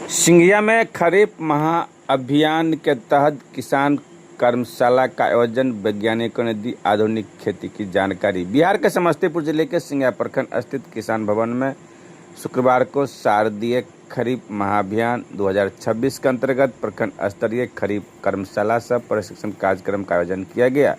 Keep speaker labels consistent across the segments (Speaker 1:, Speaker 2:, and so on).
Speaker 1: सिंघिया में खरीफ महाअभियान के तहत किसान कर्मशाला का आयोजन। वैज्ञानिकों ने दी आधुनिक खेती की जानकारी। बिहार के समस्तीपुर जिले के सिंघिया प्रखंड स्थित किसान भवन में शुक्रवार को शारदीय खरीफ महाअभियान 2026 के अंतर्गत प्रखंड स्तरीय खरीफ कर्मशाला सह प्रशिक्षण कार्यक्रम का आयोजन किया गया।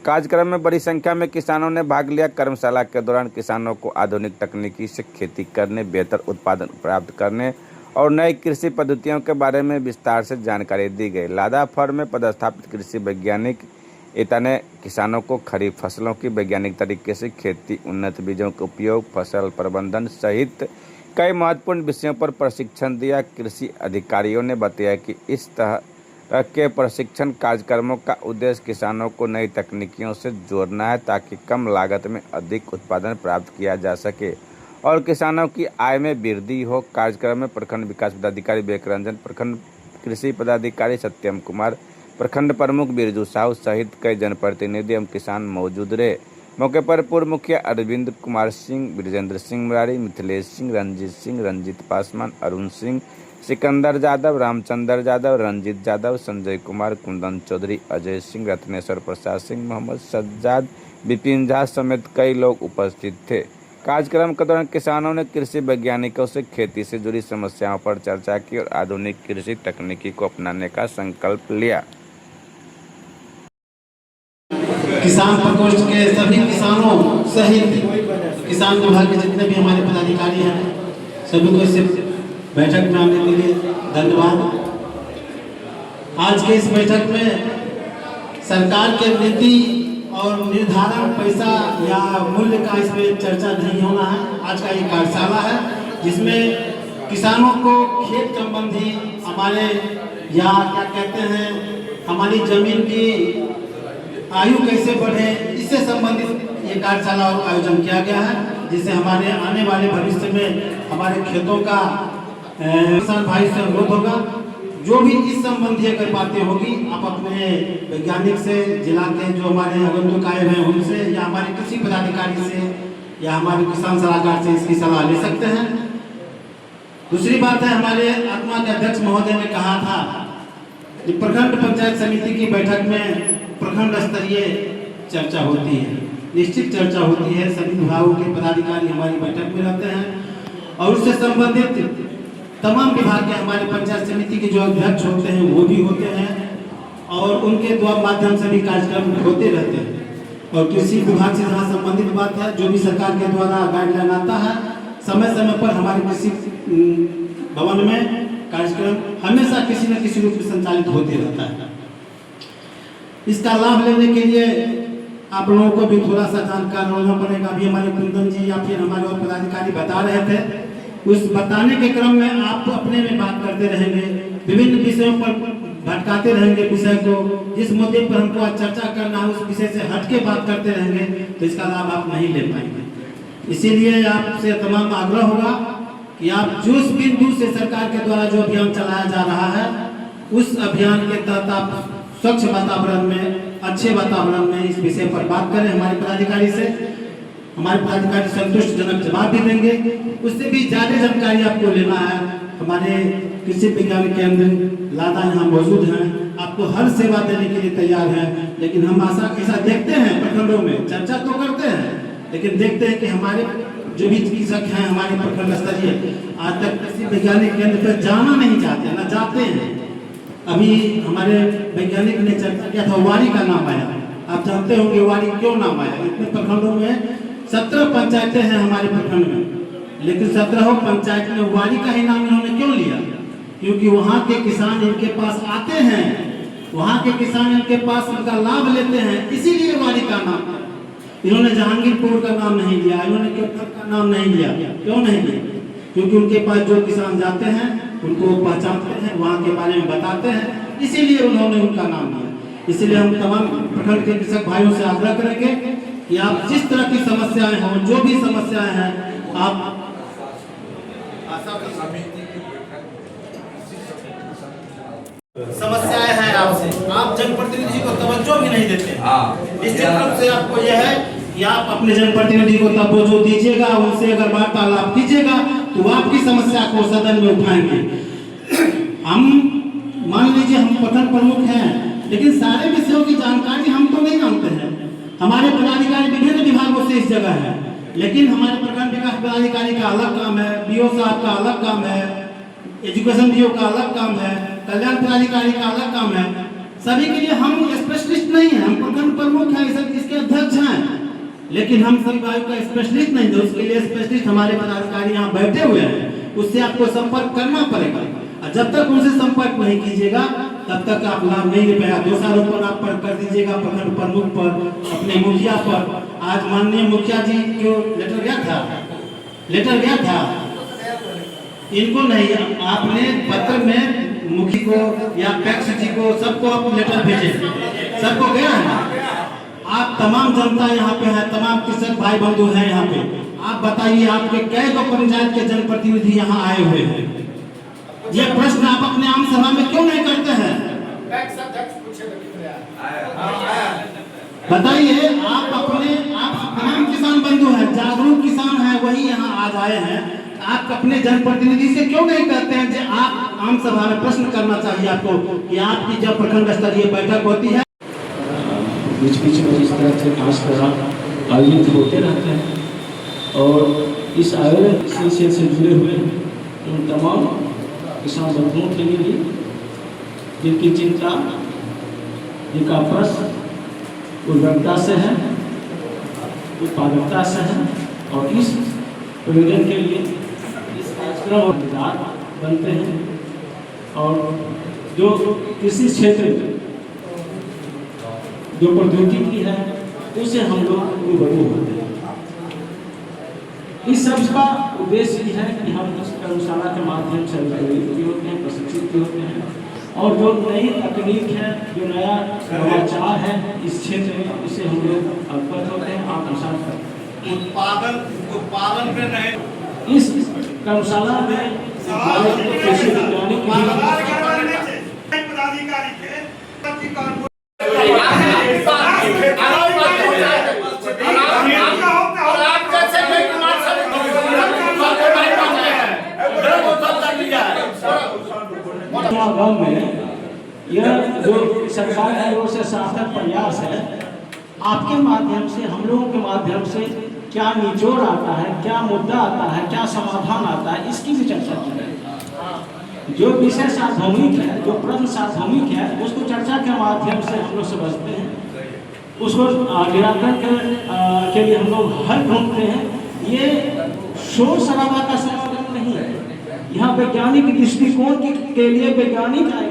Speaker 1: कार्यक्रम में बड़ी संख्या में किसानों ने भाग लिया। कर्मशाला के दौरान किसानों को आधुनिक तकनीकी से खेती करने, बेहतर उत्पादन प्राप्त करने और नई कृषि पद्धतियों के बारे में विस्तार से जानकारी दी गई। लादा फर्म में पदस्थापित कृषि वैज्ञानिक एता ने किसानों को खरीफ फसलों की वैज्ञानिक तरीके से खेती, उन्नत बीजों के उपयोग, फसल प्रबंधन सहित कई महत्वपूर्ण विषयों पर प्रशिक्षण दिया। कृषि अधिकारियों ने बताया कि इस तरह के प्रशिक्षण कार्यक्रमों का उद्देश्य किसानों को नई तकनीकों से जोड़ना है ताकि कम लागत में अधिक उत्पादन प्राप्त किया जा सके और किसानों की आय में वृद्धि हो। कार्यक्रम में प्रखंड विकास पदाधिकारी विवेक रंजन, प्रखंड कृषि पदाधिकारी सत्यम कुमार, प्रखंड प्रमुख बिरजू साहू सहित कई जनप्रतिनिधि एवं किसान मौजूद रहे। मौके पर पूर्व मुखिया अरविंद कुमार सिंह, ब्रिजेंद्र सिंह मुरारी, मिथिलेश सिंह, रंजीत पासवान, अरुण सिंह, सिकंदर यादव, रामचंद्र यादव, रंजीत यादव, संजय कुमार, कुंदन चौधरी, अजय सिंह, रत्नेश्वर प्रसाद सिंह, मोहम्मद सज्जाद, विपिन झा समेत कई लोग उपस्थित थे। कार्यक्रम के दौरान किसानों ने कृषि वैज्ञानिकों से खेती से जुड़ी समस्याओं पर चर्चा की और आधुनिक कृषि तकनीकी को अपनाने का संकल्प लिया।
Speaker 2: किसान प्रकोष्ठ के सभी किसानों सहित किसान विभाग के जितने भी हमारे पदाधिकारी हैं, सभी को इस बैठक में आने के लिए धन्यवाद। आज के इस बैठक में सरकार के नीति और निर्धारण पैसा या मूल्य का इसमें चर्चा नहीं होना है। आज का ये कार्यशाला है जिसमें किसानों को खेत संबंधी हमारे या क्या कहते हैं हमारी जमीन की आयु कैसे बढ़े, इससे संबंधित ये कार्यशाला आयोजन किया गया है, जिससे हमारे आने वाले भविष्य में हमारे खेतों का किसान भाई से अनुरोध होगा, जो भी इस संबंधी अगर बातें होगी आप अपने वैज्ञानिक से, जिला के जो हमारे आगंतुक आए हैं उनसे या हमारे कृषि पदाधिकारी से या हमारे किसान सलाहकार से इसकी सलाह ले सकते हैं। दूसरी बात है, हमारे आत्मा के अध्यक्ष महोदय ने कहा था कि प्रखंड पंचायत समिति की बैठक में प्रखंड स्तरीय चर्चा होती है, निश्चित चर्चा होती है। सभी विभागों के पदाधिकारी हमारी बैठक में रहते हैं और उससे संबंधित तमाम विभाग के हमारे पंचायत समिति के जो अध्यक्ष होते हैं वो भी होते हैं और उनके द्वारा माध्यम से भी कार्यक्रम होते रहते हैं। और कृषि विभाग से जहाँ संबंधित बात है, जो भी सरकार के द्वारा गाइडलाइन आता है, समय समय पर हमारे कृषि भवन में कार्यक्रम हमेशा किसी न किसी रूप में संचालित होते रहता है। इसका लाभ लेने के लिए आप लोगों को भी थोड़ा सा जानकार होना पड़ेगा। अभी हमारे कुंदन जी या फिर हमारे और पदाधिकारी बता रहे थे, उस बताने के क्रम में आप अपने में बात करते रहेंगे, विभिन्न विषयों पर भटकाते रहेंगे विषय को। जिस मुद्दे पर हमको आज चर्चा करना है उस विषय से हटके बात करते रहेंगे तो इसका लाभ आप नहीं ले पाएंगे। इसीलिए आपसे तमाम आग्रह होगा कि आप जिस बिंदु से सरकार के द्वारा जो अभियान चलाया जा रहा है उस अभियान के तहत आप स्वच्छ वातावरण में, अच्छे वातावरण में इस विषय पर बात करें। हमारे पदाधिकारी से, हमारे पदाधिकारी संतुष्टजनक जवाब भी देंगे। उससे भी ज्यादा जानकारी आपको लेना है, हमारे कृषि विज्ञान केंद्र लादा यहाँ मौजूद हैं, आपको हर सेवा देने के लिए तैयार हैं। लेकिन हम ऐसा देखते हैं प्रखंडों में चर्चा तो करते हैं, लेकिन देखते हैं कि हमारे जो भी चिकित्सक हैं हमारे प्रखंड स्तरीय आज तक कृषि वैज्ञानिक केंद्र पर जाना नहीं चाहते, न जाते हैं। अभी हमारे वैज्ञानिक ने चर्चा किया था, वारी का नाम आया। आप जानते होंगे वारी क्यों नाम आया। इतने प्रखंडों में 17 पंचायतें हैं हमारे प्रखंड में, लेकिन 17 पंचायत में वारी का ही नाम इन्होंने क्यों लिया? क्योंकि वहाँ के किसान इनके पास आते हैं, वहाँ के किसान इनके पास उनका लाभ लेते हैं, इसीलिए वारी का नाम। इन्होंने जहांगीरपुर का नाम नहीं लिया, इन्होंने केवट का नाम नहीं लिया। क्यों नहीं लिया? क्योंकि उनके पास जो किसान जाते हैं उनको पहचानते हैं, वहाँ के बारे में बताते हैं, इसीलिए उन्होंने उनका नाम लिया। इसलिए हम तमाम प्रखंड के कृषक भाइयों से आग्रह करेंगे कि आप जिस तरह की समस्याएं हों, जो भी समस्याएं हैं, आप समस्याएं हैं आपसे, आप जनप्रतिनिधि को तवज्जो भी नहीं देते। निश्चित रूप से आपको यह है कि आप अपने जनप्रतिनिधि को तवज्जो दीजिएगा, उनसे अगर वार्तालाप कीजिएगा तो आपकी समस्या को सदन में उठाएंगे। हम मान लीजिए हम प्रखंड प्रमुख हैं, लेकिन सारे विषयों की जानकारी हम तो नहीं जानते हैं। हमारे पदाधिकारी विभिन्न विभागों से इस जगह है, लेकिन हमारे प्रखंड विकास पदाधिकारी का अलग काम है, बीओ साहब का अलग काम है, एजुकेशन बीओ का अलग काम है, कल्याण पदाधिकारी का अलग काम है। सभी के लिए हम स्पेशलिस्ट नहीं है, हम प्रखंड प्रमुख हैं, इसके अध्यक्ष हैं, लेकिन हम सभी विभाग का स्पेशलिस्ट नहीं है। उसके लिए स्पेशलिस्ट हमारे पदाधिकारी यहाँ बैठे हुए हैं, उससे आपको संपर्क करना पड़ेगा। और जब तक उनसे संपर्क नहीं कीजिएगा तब तक आप लाभ नहीं ले पाएगा। दोषारोपण आप पर कर दीजिएगा प्रखंड प्रमुख पर, अपने मुखिया पर। आज माननीय मुखिया जी को लेटर गया था, इनको नहीं, आपने पत्र में मुखी को या पैक्स जी को सबको आप लेटर भेजे, सबको गया है। आप तमाम जनता यहाँ पे है, तमाम कृषक भाई बंधु हैं यहाँ पे। आप बताइए आपके कै गो पंचायत के जनप्रतिनिधि यहाँ आए हुए हैं? ये प्रश्न आप अपने आम सभा में क्यों नहीं करते हैं? बताइए आप तमाम किसान बंधु हैं, जागरूक किसान हैं, वही यहाँ आज आए हैं। आप अपने जनप्रतिनिधि से क्यों नहीं कहते हैं कि आप आम सभा में प्रश्न करना चाहिए आपको कि आपकी जब प्रखंड स्तरीय बैठक होती है,
Speaker 3: बीच बीच में इस तरह से कार्यक्रम आयोजित होते रहते हैं। और इस आयोजन सिलसिले से जुड़े हुए उन तमाम किसान बंधुओं के लिए भी जिनकी चिंता, जिनका प्रश्न उर्वरता से है, उत्पादकता से है, और इस प्रयोजन के लिए इस कार्यक्रम और निदान बनते हैं। और जो कृषि क्षेत्र में जो प्रौद्योगिकी है उसे हम लोग रूबरू होते हैं। इस सब का उद्देश्य ये है कि हम इस कर्मशाला के माध्यम से प्रेरित भी होते हैं, प्रशिक्षित भी होते हैं, और जो नई तकनीक है, जो नया नवाचार है इस क्षेत्र में, उसे हम लोग अवगत होते हैं, आत्मसात करते हैं। उत्पादन में नहीं, इस कर्मशाला में कृषि वैज्ञानिक गाँव में यह जो सरकार की ओर से सार्थक प्रयास है, आपके माध्यम से, हम लोगों के माध्यम से क्या निचोड़ आता है, क्या मुद्दा आता है, क्या समाधान आता है, इसकी भी चर्चा की जाए। जो विषय सार्वभौमिक है, जो प्रश्न सार्वभौमिक है, उसको चर्चा के माध्यम से हम लोग समझते हैं, उसको निराकरण के लिए हम लोग हल ढूंढते हैं। ये शोर शराबा का समाधान नहीं है। यहाँ वैज्ञानिक दृष्टिकोण के लिए वैज्ञानिक आए,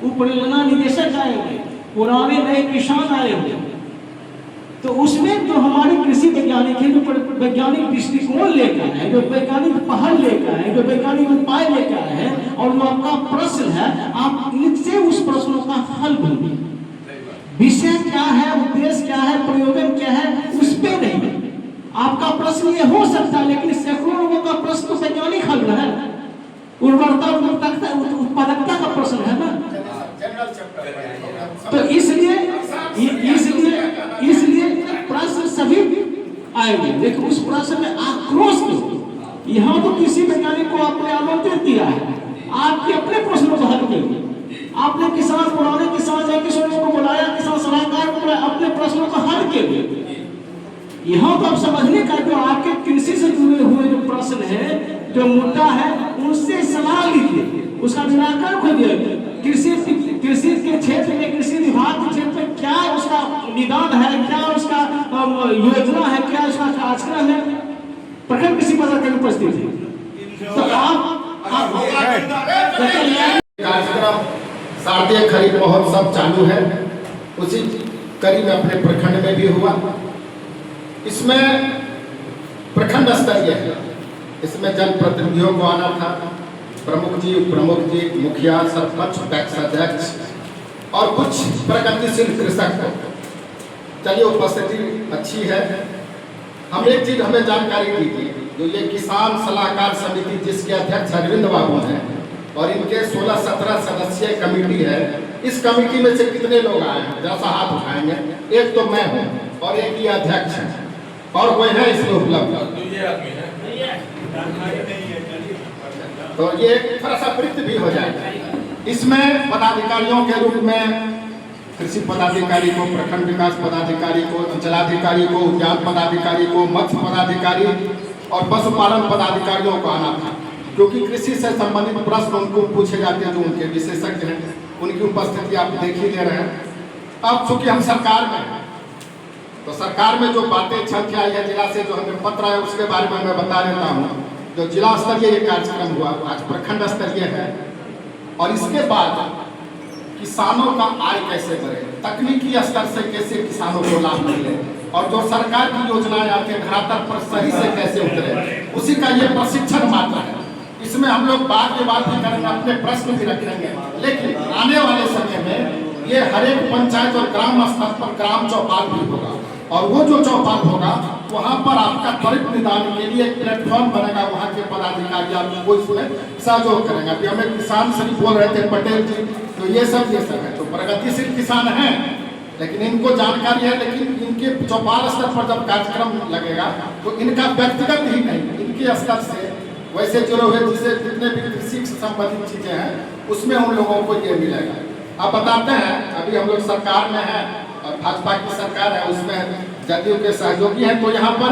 Speaker 3: उपरियोजना निदेशक आएंगे, पुराने नए किसान आएंगे, तो उसमें जो हमारे कृषि वैज्ञानिक है, जो वैज्ञानिक दृष्टिकोण लेकर है, जो वैज्ञानिक पहल लेकर है, जो वैज्ञानिक उपाय लेकर आए हैं, और जो आपका प्रश्न है, आप इनसे उस प्रश्नों का हल ढूंढिए। विषय क्या है, उद्देश्य क्या है, प्रयोजन क्या है, उस पर नहीं। आपका प्रश्न ये हो सकता है, लेकिन सैकड़ों लोगों का प्रश्न तो वैज्ञानिक हल है। उर्वरता, उत्पादकता का प्रश्न है ना, तो इसलिए प्रश्न सभी आएंगे, लेकिन उस प्रश्न में आक्रोश क्यों? यहाँ तो किसी वैज्ञानिक को आपने आमंत्रित दिया है, आपके अपने प्रश्नों को हल कीजिए। आपने किसान, पुराने किसान जय किशोरों को बुलाया, किसान सलाहकार को बुलाया, अपने प्रश्नों को हल कीजिए। यहाँ तो आप समझने का, जो आपके कृषि से जुड़े हुए जो प्रश्न है, जो मुद्दा है, उनसे सलाह लीजिए, उसका निराकरण खोजिए। कृषि के क्षेत्र में, कृषि विभाग के क्षेत्र में क्या उसका निदान है, क्या उसका योजना है, क्या उसका कार्यक्रम है, प्रखंड कृषि पदाधिकारी उपस्थित है। तो
Speaker 4: कार्यक्रम शारदीय खरीफ महोत्सव चालू है, उसी कड़ी में अपने प्रखंड में भी हुआ। इसमें प्रखंड स्तरीय है, इसमें जनप्रतिनिधियों को आना था, प्रमुख जी, उप प्रमुख जी, मुखिया, सरपंच, पैक्स अध्यक्ष और कुछ प्रगतिशील कृषक को। चलिए, उपस्थिति अच्छी है। हम एक चीज हमें जानकारी दी थी, जो ये किसान सलाहकार समिति जिसके अध्यक्ष अरविंद बाबू हैं और इनके 16-17 सदस्यीय कमेटी है, इस कमेटी में से कितने लोग आए हैं? जरा सा हाथ उठाएंगे। एक तो मैं हूँ और एक ये अध्यक्ष है, और कोई है इसमें उपलब्ध? तो ये थोड़ा सा वृत्त भी हो जाएगा। इसमें पदाधिकारियों के रूप में कृषि पदाधिकारी को, प्रखंड विकास पदाधिकारी को, अंचलाधिकारी को, उद्यान पदाधिकारी को, मत्स्य पदाधिकारी और पशुपालन पदाधिकारियों को आना था, क्योंकि कृषि से संबंधित प्रश्न उनको पूछे जाते हैं जो उनके विशेषज्ञ हैं, उनकी उपस्थिति आप देख ही ले रहे हैं। अब चूंकि हम सरकार में हैं, तो सरकार में जो बातें चल के आई है, जिला से जो हमें पत्र आया उसके बारे में मैं बता देता हूँ। जो जिला स्तरीय ये कार्यक्रम हुआ, आज प्रखंड स्तरीय है, और इसके बाद किसानों का आय कैसे बढ़े, तकनीकी स्तर से कैसे किसानों को लाभ मिले, और जो सरकार की योजनाएं आती है धरातल पर सही से कैसे उतरे, उसी का ये प्रशिक्षण मात्र है। इसमें हम लोग बाद में बात भी करेंगे, अपने प्रश्न भी रखेंगे, लेकिन आने वाले समय में ये हर एक पंचायत और ग्राम स्तर पर ग्राम चौपाल भी होगा, और वो जो चौपाल होगा वहाँ पर आपका त्वरित निदान के लिए एक प्लेटफॉर्म बनेगा, वहाँ के पदाधिकारी आपको इसमें सहयोग करेंगे। अभी हमें किसान श्री बोल रहे थे पटेल जी, तो ये सब है तो प्रगतिशील किसान हैं, लेकिन इनको जानकारी है, लेकिन इनके चौपाल स्तर पर जब कार्यक्रम लगेगा तो इनका व्यक्तिगत ही नहीं, इनके स्तर से वैसे जुड़े हुए जिसे जितने भी कृषि से संबंधित चीजें हैं उसमें उन लोगों को ये मिलेगा। अब बताते हैं, अभी हम लोग सरकार में हैं और भाजपा की सरकार है, उसमें जदयू के सहयोगी हैं, तो यहाँ पर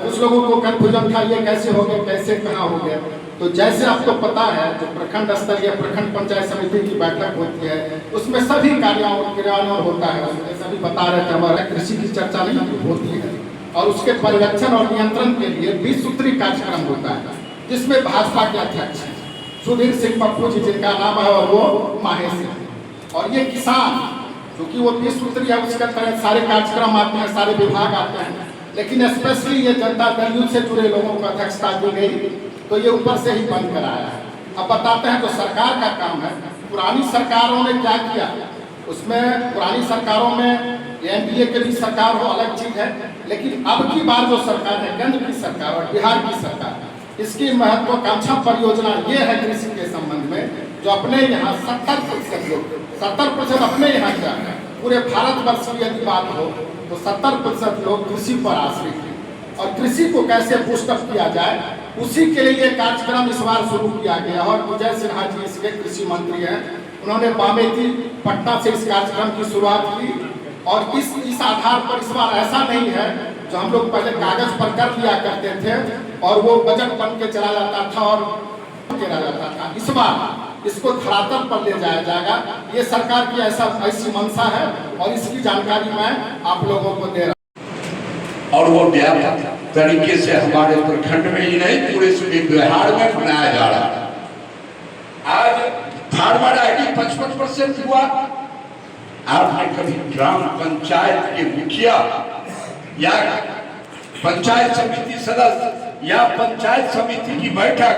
Speaker 4: कुछ लोगों को कन्फ्यूजन था ये कैसे हो गया, कैसे कहाँ हो गया। तो जैसे आपको पता है, जो प्रखंड स्तरीय प्रखंड पंचायत समिति की बैठक होती है उसमें सभी क्रियान्वयन होता है, उसमें सभी बता रहे थे हमारा कृषि की चर्चा नहीं होती है, और उसके पर्यवेक्षण और नियंत्रण के लिए 20 सूत्री कार्यक्रम होता है, जिसमें भाजपा के अध्यक्ष हैं सुधीर सिंह पप्पू जी, जिनका नाम है, और वो माहेश है। और ये किसान, क्योंकि वो 20 सूत्री है, उसके तहत सारे कार्यक्रम आते हैं, सारे विभाग आते हैं, लेकिन स्पेशली ये जनता दल से जुड़े लोगों को अध्यक्षता दी गई, तो ये ऊपर से ही बंद कराया है। अब बताते हैं, तो सरकार का काम है। पुरानी सरकारों ने क्या किया, उसमें पुरानी सरकारों में एनडीए के भी सरकार हो अलग चीज है, लेकिन अब की बार जो सरकार है, केंद्र की सरकार और बिहार की सरकार, इसकी महत्वाकांक्षा परियोजना ये है कृषि के संबंध में, जो अपने यहाँ 70% लोग, 70% अपने यहाँ क्या है, पूरे भारतवर्ष की यदि बात हो तो 70% लोग कृषि पर आश्रित हैं, और कृषि को कैसे बूस्टअप किया जाए उसी के लिए कार्यक्रम इस बार शुरू किया गया। और विजय सिन्हा जी इसके कृषि मंत्री हैं, उन्होंने बामेती पटना से इस कार्यक्रम की शुरुआत की, और इस आधार पर इस बार ऐसा नहीं है जो हम लोग पहले कागज पर कर लिया करते थे और वो बजट बन के चला जाता था और चला जाता था। इस बार इसको धरातल पर ले जाया जाएगा, ये सरकार की ऐसी मंशा है, और इसकी जानकारी मैं आप लोगों को दे रहा हूँ।
Speaker 5: और वो व्यापक तरीके से हमारे प्रखंड में ही नहीं, पूरे बिहार में बनाया जा रहा है। आज फार्मर आईडी 55% हुआ। आपने कभी ग्राम पंचायत के मुखिया या पंचायत समिति सदस्य या पंचायत समिति की बैठक,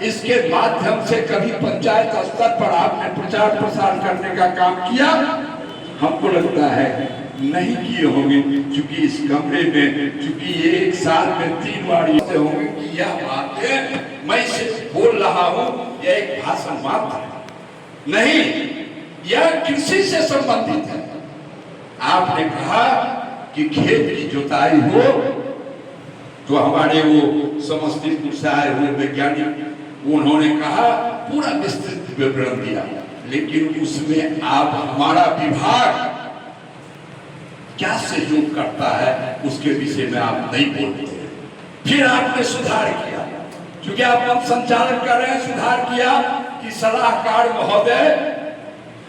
Speaker 5: इसके माध्यम से कभी पंचायत स्तर पर आपने प्रचार प्रसार करने का काम किया? हमको लगता है नहीं किए होंगे, क्योंकि इस कमरे में, क्योंकि ये एक साल में 3 बार ऐसे होंगे कि यह बातें मैं इसे बोल रहा हूँ, यह एक भाषण मात्र है नहीं, यह कृषि से संबंधित है। आपने कहा कि खेत की जुताई हो, तो हमारे वो समस्तीपुर से आए हुए वैज्ञानिक उन्होंने कहा, पूरा विस्तृत विवरण दिया, लेकिन उसमें आप हमारा विभाग क्या सहयोग करता है उसके विषय में आप नहीं बोलते। फिर आपने सुधार किया, क्योंकि आप संचालन कर रहे हैं, सुधार किया कि सलाहकार महोदय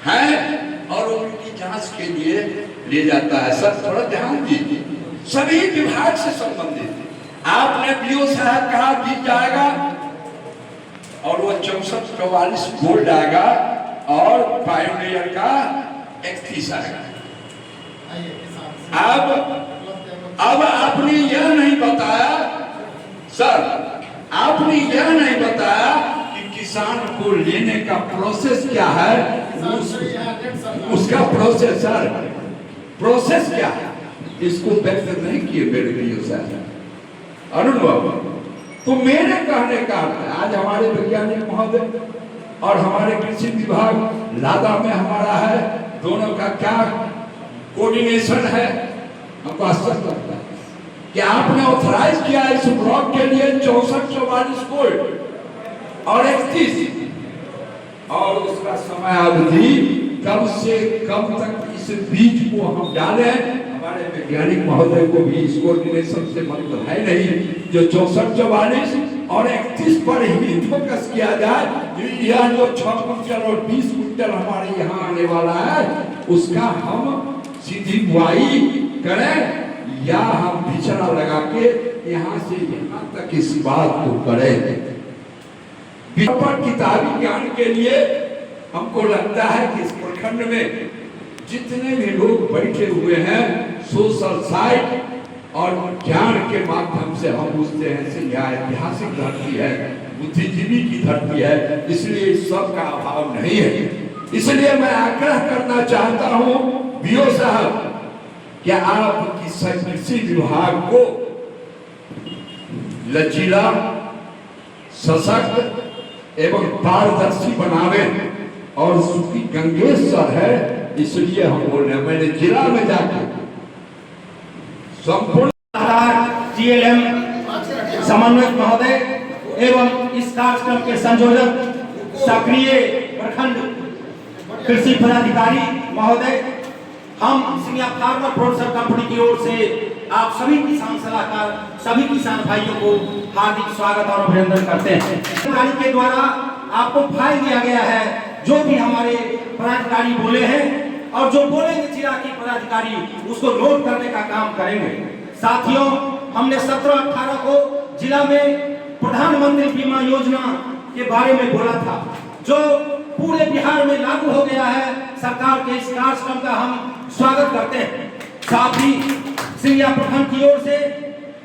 Speaker 5: हैं और उनकी जांच के लिए ले जाता है। सर थोड़ा ध्यान दीजिए, सभी विभाग से संबंधित। आपने बीओ साहब कहा दी जाएगा, और वो 64-44 गोल्ड आएगा, और पायोनियर का 31 आएगा। अब आपने यह नहीं बताया सर, आपने यह नहीं बताया कि किसान को लेने का प्रोसेस क्या है, उसका प्रोसेस सर, प्रोसेस क्या है, इसको व्यक्त नहीं किए मेरे लिए सर अरुण बाबू। तो मेरे कहने का आज हमारे वैज्ञानिक महोदय और हमारे कृषि विभाग लादा में हमारा है, दोनों का क्या कोऑर्डिनेशन है, हमको आश्चर्य लगता है कि आपने ऑथराइज किया इस ब्लॉक के लिए 64-44 गोल्ड, और 31 और उसका समय अवधि कब से कब तक इस बीज को हम डालें, हमारे वैज्ञानिक महोदय को भी इस कोऑर्डिनेशन से मतलब है नहीं, जो 64-44 और 31 पर ही फोकस किया जाए। यह जो 6 कुंटल और 20 कुंटल हमारे यहाँ आने वाला है, उसका हम सीधी बुआई करें या हम बिचड़ा लगा के यहाँ से यहाँ तक इस बात को करें। किताबी ज्ञान के लिए हमको लगता है कि इस प्रखंड में जितने भी लोग बैठे हुए हैं, सोशल साइट और ज्ञान के माध्यम से हम पूछते हैं से यह ऐतिहासिक धरती है, बुद्धिजीवी की धरती है, इसलिए सब का अभाव नहीं है। इसलिए मैं आग्रह करना चाहता हूँ बीओ साहब कि आप कृषि विभाग को लचीला, सशक्त एवं पारदर्शी बनावे। और चूंकि गंगेश सर है इसलिए हम बोल रहे हैं, मैंने जिला में जाकर संपूर्ण
Speaker 3: TLM समन्वयक महोदय एवं इस कार्यक्रम के संयोजक सक्रिय प्रखंड कृषि पदाधिकारी महोदय, हम सिंगिया फार्मर प्रोड्यूसर कंपनी की ओर से आप सभी किसान सलाहकार, सभी किसान भाइयों को हार्दिक स्वागत और अभिनंदन करते हैं। पदाधिकारी के द्वारा आपको फाइल दिया गया है, जो भी हमारे पदाधिकारी बोले हैं और जो बोलेंगे जिला के पदाधिकारी उसको नोट करने का काम करेंगे। साथियों, हमने 17-18 को जिला में प्रधानमंत्री बीमा योजना के बारे में बोला था, जो पूरे बिहार में लागू हो गया है। सरकार के इस कार्यक्रम का हम स्वागत करते हैं। साथ ही सिंगिया प्रखंड की ओर से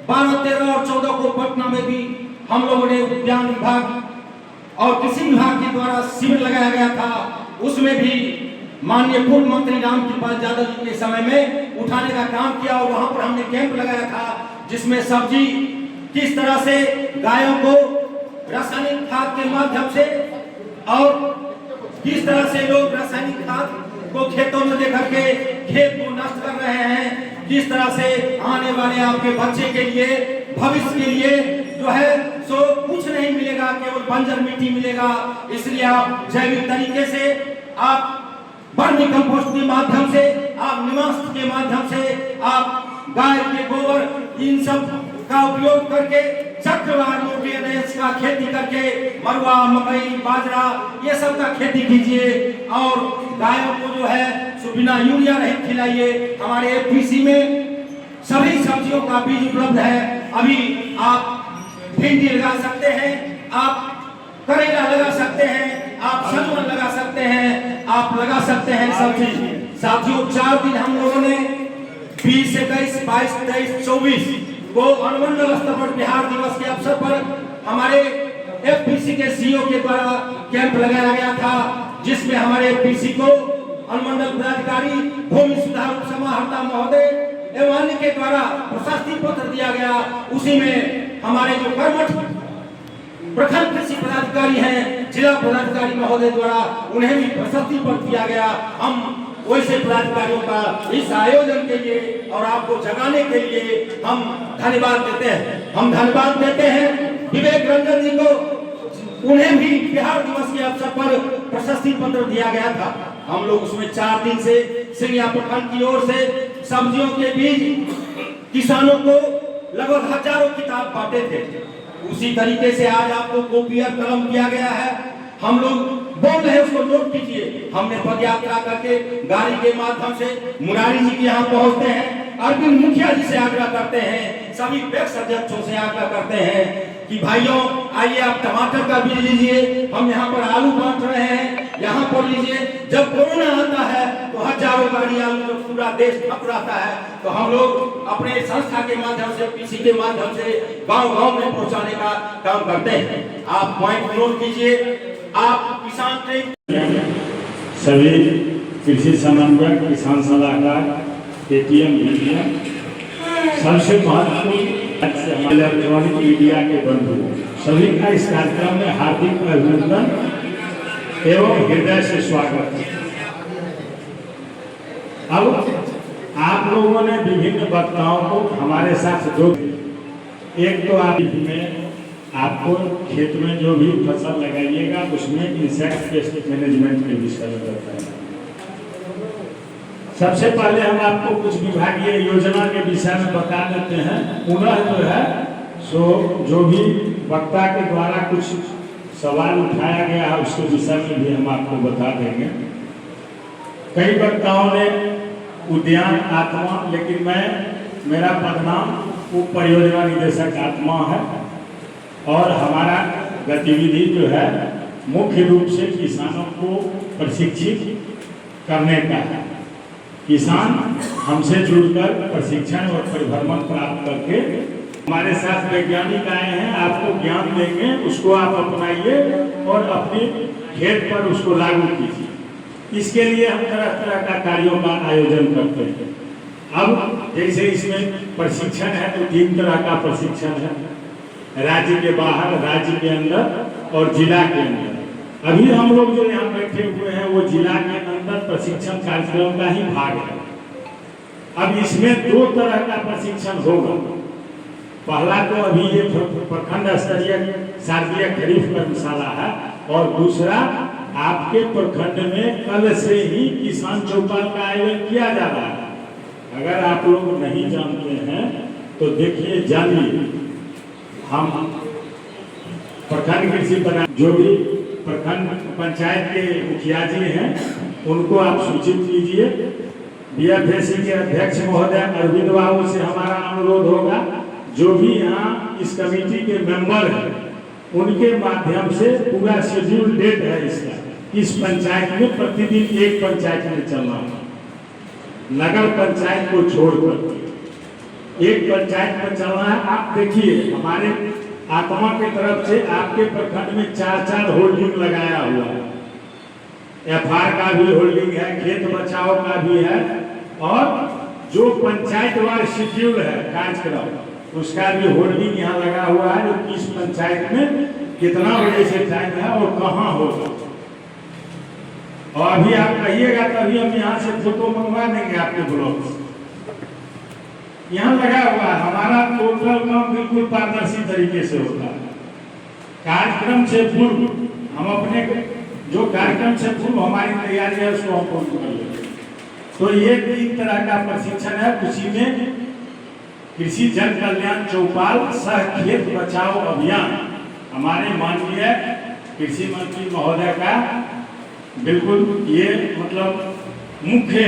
Speaker 3: 12, 13 और 14 को पटना में भी हम लोगों ने उद्यान विभाग और कृषि विभाग के द्वारा शिविर लगाया गया था। उसमें भी माननीय पूर्व मंत्री रामकृपाल यादव जी के समय में उठाने का काम किया और वहां पर हमने कैंप लगाया था, जिसमें सब्जी किस तरह से गायों को रासायनिक खाद के माध्यम से और किस तरह से लोग रासायनिक खाद को खेतों में देकर के खेत को नष्ट कर रहे हैं, किस तरह से आने वाले आपके बच्चे के लिए, भविष्य के लिए जो है सो कुछ नहीं मिलेगा, केवल बंजर मिट्टी मिलेगा। इसलिए आप जैविक तरीके से, आप वर्मी कंपोस्ट के माध्यम से, आप निवास के माध्यम से, आप गाय के गोबर, इन सब का उपयोग करके चक्रवार न्यूट्रिएंट्स का खेती करके मरुआ, मकई, बाजरा ये सब का खेती कीजिए और गायों को जो है सो बिना यूरिया रहित खिलाइए। हमारे एफपीसी में सभी सब्जियों का बीज उपलब्ध है। अभी आप भिंडी लगा सकते हैं, आप करेला लगा सकते हैं, आप सजवन लगा सकते हैं, आप लगा सकते हैं सब्जी। साथियों, 4 दिन हम लोगों ने 20, 21, 22, 23, 24 को अनुमंडल स्तर पर बिहार दिवस के अवसर पर हमारे एफपीसी के सीईओ के द्वारा कैंप लगाया गया था, जिसमें हमारे एफपीसी को अनुमंडल पदाधिकारी भूमि सुधार समाहर्ता महोदय एवं अन्य के द्वारा प्रशस्ति पत्र दिया गया। उसी में हमारे जो कर्मठ प्रखंड कृषि पदाधिकारी हैं, जिला पदाधिकारी महोदय द्वारा उन्हें भी प्रशस्ति पत्र दिया गया। हम वैसे पदाधिकारियों का इस आयोजन के लिए और आपको जगाने के लिए हम धन्यवाद देते हैं। हम धन्यवाद देते हैं विवेक रंजन जी को, उन्हें भी बिहार दिवस के अवसर पर प्रशस्ति पत्र दिया गया था। हम लोग उसमें 4 दिन से सिंगिया प्रखंड की ओर से सब्जियों के बीज किसानों को लगभग हजारों किताब बांटे थे। उसी तरीके से आज आपको कॉपी और कलम दिया गया है। हम लोग बोल रहे हैं, उसको नोट कीजिए। हमने पद यात्रा करके गाड़ी के माध्यम से मुरारी जी के यहाँ पहुँचते हैं, अरविंद मुखिया जी से आग्रह करते हैं, सभी पैक्स अध्यक्षों से आग्रह करते हैं कि भाइयों आइए आप टमाटर का बीज लीजिए, हम यहाँ पर आलू बांट रहे हैं, यहाँ पर लीजिए। जब कोरोना आता है तो हजारों गाड़ी आलू जो पूरा देश ठप रहता है, तो हम लोग अपने संस्था के माध्यम से, पीसी के माध्यम से गांव-गांव में पहुंचाने का काम करते हैं। आप पॉइंट नोट कीजिए। आप किसान ट्रेन
Speaker 6: सभी कृषि समन्वयक, किसान सलाहकार, एटीएम मीडिया, सबसे महत्वपूर्ण इलेक्ट्रॉनिक मीडिया के बंधु सभी का इस कार्यक्रम में हार्दिक अभिनंदन एवं हृदय से स्वागत। अब आप लोगों ने विभिन्न वक्ताओं को हमारे साथ जो, एक तो आप में आपको खेत में जो भी फसल लगाइएगा उसमें इंसेक्ट पेस्ट मैनेजमेंट के विषय में रहता है। सबसे पहले हम आपको कुछ विभागीय योजना के विषय में बता देते हैं। पुनः जो है सो जो भी वक्ता के द्वारा कुछ सवाल उठाया गया है उसके विषय में भी हम आपको बता देंगे। कई वक्ताओं ने उद्यान आत्मा, लेकिन मेरा पदनाम उप परियोजना निदेशक आत्मा है और हमारा गतिविधि जो है मुख्य रूप से किसानों को प्रशिक्षित करने का है। किसान हमसे जुड़कर प्रशिक्षण और परिभ्रमण प्राप्त करके हमारे साथ वैज्ञानिक आए हैं, आपको ज्ञान देंगे, उसको आप अपनाइए और अपने खेत पर उसको लागू कीजिए। इसके लिए हम तरह तरह का कार्यों का आयोजन करते हैं। अब जैसे इसमें प्रशिक्षण है तो 3 तरह का प्रशिक्षण है, राज्य के बाहर, राज्य के अंदर और जिला के अंदर। अभी हम लोग जो यहाँ बैठे हुए हैं वो जिला के अंदर प्रशिक्षण कार्यक्रम का ही भाग है। अब इसमें 2 तरह का प्रशिक्षण होगा। पहला तो अभी ये प्रखंड स्तरीय शारदीय खरीफ कर्मशाला है और दूसरा आपके प्रखंड में कल से ही किसान चौपाल का आयोजन किया जा रहा है। अगर आप लोग नहीं जानते हैं तो देखिए, जानिए। हम प्रखंड कृषि बना जो भी प्रखंड पंचायत के मुखिया जी हैं उनको आप सूचित कीजिए। बीएफएसी के अध्यक्ष महोदय अरविंद बाबू से हमारा अनुरोध होगा, जो भी यहाँ इस कमेटी के मेंबर हैं उनके माध्यम से पूरा शेड्यूल डेट है इसका, इस पंचायत में प्रतिदिन एक पंचायत में चलना है, नगर पंचायत को छोड़कर एक पंचायत में चलना है। आप देखिए, हमारे आत्मा की तरफ से आपके प्रखंड में 4 होल्डिंग लगाया हुआ है। एफआर का भी होल्डिंग है, खेत बचाओ का भी है और जो पंचायतवार शेड्यूल है कार्यक्रम उसका भी होल्डिंग यहाँ लगा हुआ है। जो किस पंचायत में कितना बजे से टाइम है और कहाँ होगा। और अभी आप कहिएगा तभी हम यहाँ से फोटो मंगवा देंगे आपके ब्लॉक से। यहाँ लगा हुआ है। हमारा टोटल काम बिल्कुल पारदर्शी तरीके से होता है। कार्यक्रम से पूर्व हम अपने जो कार्यक्रम से पूर्व हमारी तैयारी है उसको हम पूर्ण कर लेते हैं। तो ये 3 तरह का प्रशिक्षण है। उसी में कृषि जन कल्याण चौपाल सह खेत बचाओ अभियान हमारे माननीय कृषि मंत्री महोदय का बिल्कुल ये मतलब मुख्य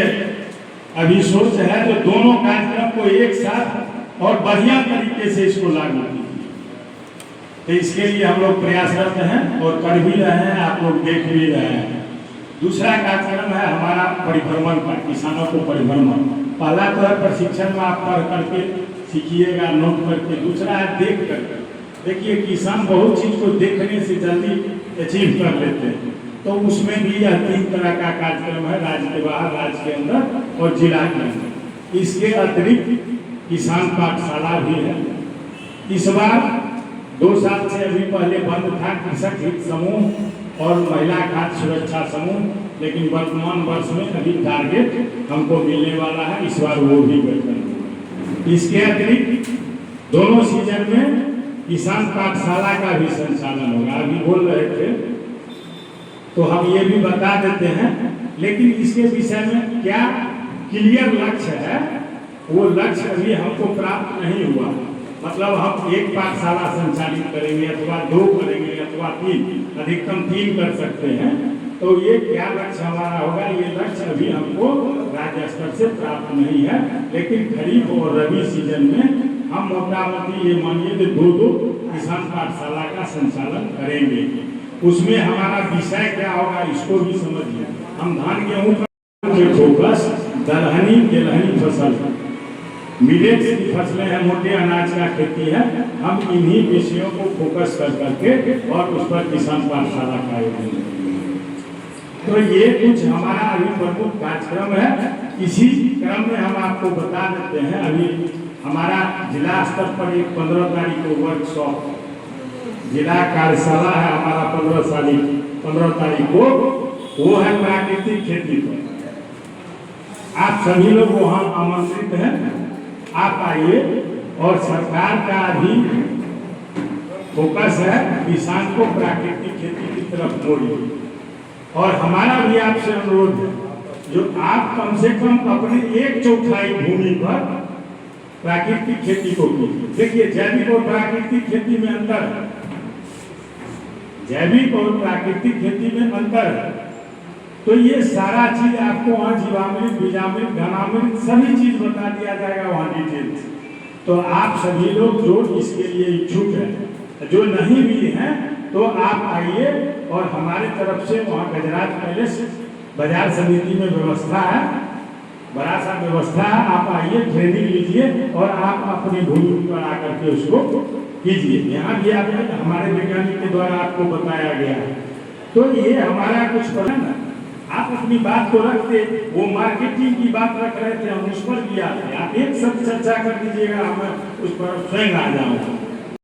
Speaker 6: अभी सोच है जो दोनों कार्यक्रम को एक साथ और बढ़िया तरीके से इसको लागू कीजिए। तो इसके लिए हम लोग प्रयासरत हैं और कर भी रहे हैं, आप लोग देख भी रहे हैं। दूसरा कार्यक्रम है हमारा परिभ्रमण का, किसानों को परिभ्रमण। पहला तो है प्रशिक्षण में आप पढ़ करके सीखिएगा, नोट करके। दूसरा है देख करके। देखिए, किसान बहुत चीज को देखने से जल्दी अचीव कर लेते हैं, तो उसमें भी यह 3 तरह का कार्यक्रम है, राज्य के बाहर, राज्य के अंदर और जिला के अंदर। इसके अतिरिक्त किसान पाठशाला भी है। इस बार 2 साल से अभी पहले बंद था कृषक हित समूह और महिला खाद्य सुरक्षा समूह, लेकिन वर्तमान वर्ष में अभी टारगेट हमको मिलने वाला है, इस बार वो भी गठन। इसके अतिरिक्त दोनों सीजन में किसान पाठशाला का भी संचालन होगा। अभी बोल रहे थे तो हम ये भी बता देते हैं, लेकिन इसके विषय में क्या क्लियर लक्ष्य है वो लक्ष्य अभी हमको प्राप्त नहीं हुआ। मतलब हम 1 पाठशाला संचालित करेंगे अथवा 2 करेंगे अथवा 3, अधिकतम 3 कर सकते हैं। तो ये क्या लक्ष्य हमारा होगा, ये लक्ष्य अभी हमको राज्य स्तर से प्राप्त नहीं है। लेकिन खरीफ और रबी सीजन में हम मोटा मोटी ये मानिए कि 2 किसान पाठशाला का संचालन करेंगे। उसमें हमारा विषय क्या होगा इसको भी समझिए। हम धान गेहूं पर फोकस दलहनी गेलहनी फसल, मिलेट्स की फसलें हैं, मोटे अनाज का खेती है। हम इन्हीं विषयों को फोकस कर करके और उस पर किसान पाठशाला का आयोजन करेंगे। तो ये कुछ हमारा अभी प्रमुख कार्यक्रम है। इसी क्रम में हम आपको बता देते हैं, अभी हमारा जिला स्तर पर एक 15 तारीख को वर्कशॉप जिला कार्यशाला है हमारा 15 तारीख को, वो है प्राकृतिक खेती पर। आप सभी लोग वहाँ आमंत्रित हैं, आप आइए। और सरकार का भी फोकस है किसान को प्राकृतिक खेती की तरफ मोड़िए। और हमारा भी आपसे अनुरोध है, जो आप कम से कम अपने 1/4 भूमि पर प्राकृतिक खेती को कीजिए। देखिए, जैविक और प्राकृतिक खेती में अंतर है, जैविक और प्राकृतिक खेती में अंतर है। तो ये सारा चीज आपको वहाँ जीवामृत, बीजामृत, घनामृत सभी चीज बता दिया जाएगा वहाँ डिटेल से। तो आप सभी लोग जो इसके लिए इच्छुक हैं, जो नहीं भी हैं, तो आप आइए और हमारे तरफ से वहाँ गजराज पैलेस बाजार समिति में व्यवस्था है, बड़ा सा व्यवस्था है। आप आइए, ट्रेनिंग लीजिए और आप अपनी भूमि पर आकर के उसको कीजिए। यहाँ भी आप हमारे वैज्ञानिक के द्वारा आपको बताया गया है। तो ये हमारा कुछ पसंद है। आप अपनी बात को रखते, वो मार्केटिंग की बात रख रहे थे, हम उस पर भी आते हैं। आप एक सब चर्चा कर दीजिएगा, हम उस पर स्वयं आ जाऊँगा।